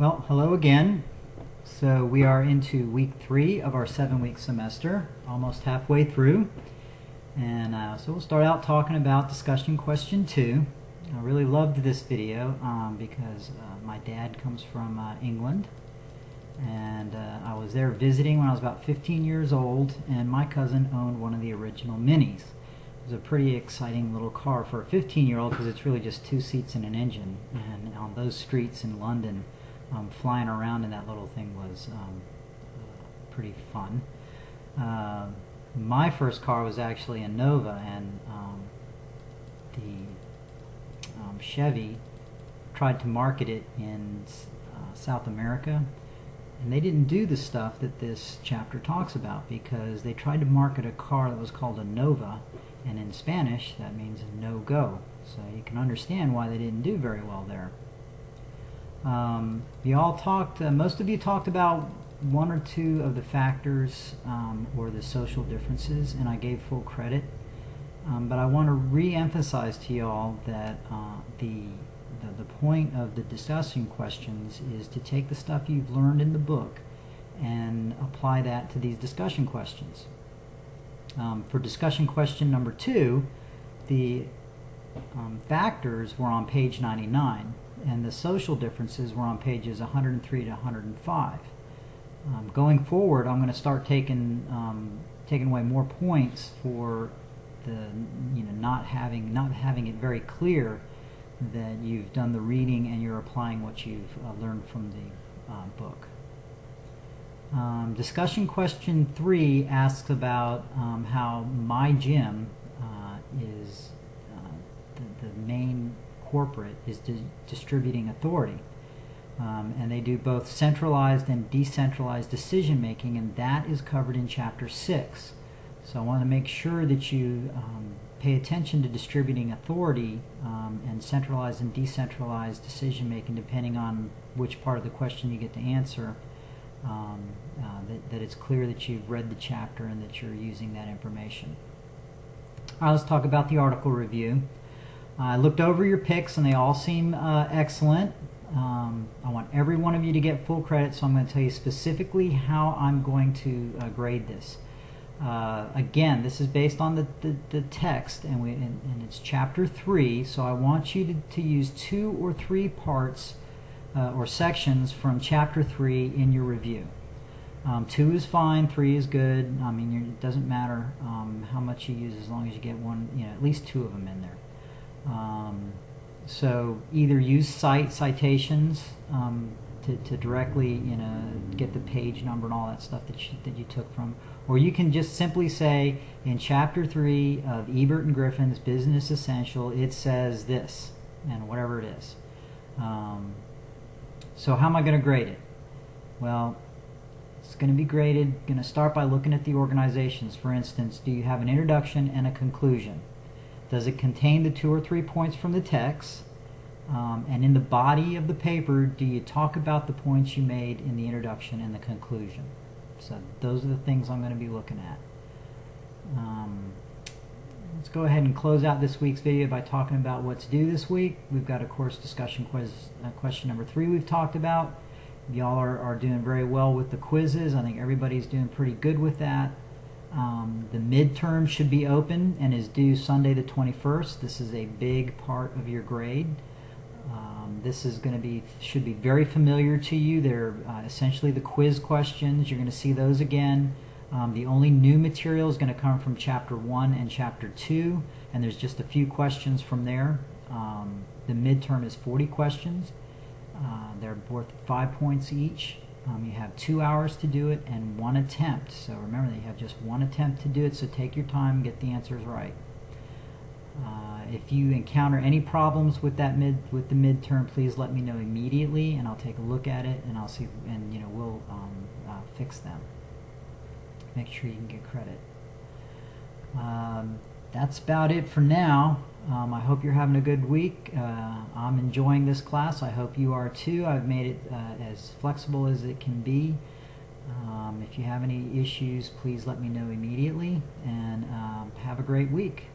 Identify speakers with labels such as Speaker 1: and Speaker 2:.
Speaker 1: Well, hello again. So we are into week 3 of our 7-week semester, almost halfway through. And so we'll start out talking about discussion question 2. I really loved this video because my dad comes from England. And I was there visiting when I was about 15 years old, and my cousin owned one of the original Minis. It was a pretty exciting little car for a 15-year-old because it's really just 2 seats and an engine. And on those streets in London, flying around in that little thing was pretty fun. My first car was actually a Nova, and the Chevy tried to market it in South America, and they didn't do the stuff that this chapter talks about, because they tried to market a car that was called a Nova, and in Spanish that means no-go. So you can understand why they didn't do very well there. You all talked, most of you talked about 1 or 2 of the factors or the social differences, and I gave full credit. But I want to re-emphasize to you all that the point of the discussion questions is to take the stuff you've learned in the book and apply that to these discussion questions. For discussion question number 2, the factors were on page 99, and the social differences were on pages 103 to 105. Going forward, I'm going to start taking away more points for the not having it very clear that you've done the reading and you're applying what you've learned from the book. Discussion question 3 asks about how my gym is the main corporate is distributing authority. And they do both centralized and decentralized decision making, and that is covered in chapter 6. So I want to make sure that you pay attention to distributing authority and centralized and decentralized decision making, depending on which part of the question you get to answer, that it's clear that you've read the chapter and that you're using that information. All right, let's talk about the article review. I looked over your picks and they all seem excellent. I want every one of you to get full credit, so I'm going to tell you specifically how I'm going to grade this. Again, this is based on the text, and it's chapter 3, so I want you to use 2 or 3 parts or sections from chapter 3 in your review. 2 is fine, 3 is good. I mean, it doesn't matter how much you use as long as you get at least 2 of them in there. So either use citations to directly get the page number and all that stuff that you took from, or you can just simply say in chapter 3 of Ebert and Griffin's Business Essential it says this, and whatever it is. So how am I going to grade it? Well, it's going to be graded, going to start by looking at the organizations. For instance, do you have an introduction and a conclusion? Does it contain the 2 or 3 points from the text? And in the body of the paper, do you talk about the points you made in the introduction and the conclusion? So those are the things I'm going to be looking at. Let's go ahead and close out this week's video by talking about what's due this week. We've got, of course, discussion question number 3 we've talked about. Y'all are doing very well with the quizzes. I think everybody's doing pretty good with that. The midterm should be open and is due Sunday the 21st. This is a big part of your grade. This is should be very familiar to you. They're essentially the quiz questions. You're going to see those again. The only new material is going to come from chapter 1 and chapter 2, and there's just a few questions from there. The midterm is 40 questions. They're worth 5 points each. You have 2 hours to do it and 1 attempt. So remember that you have just 1 attempt to do it, so take your time and get the answers right. If you encounter any problems with the midterm, please let me know immediately, and I'll take a look at it, and I'll see, and we'll fix them. Make sure you can get credit. That's about it for now. I hope you're having a good week. I'm enjoying this class. I hope you are too. I've made it as flexible as it can be. If you have any issues, please let me know immediately, and have a great week.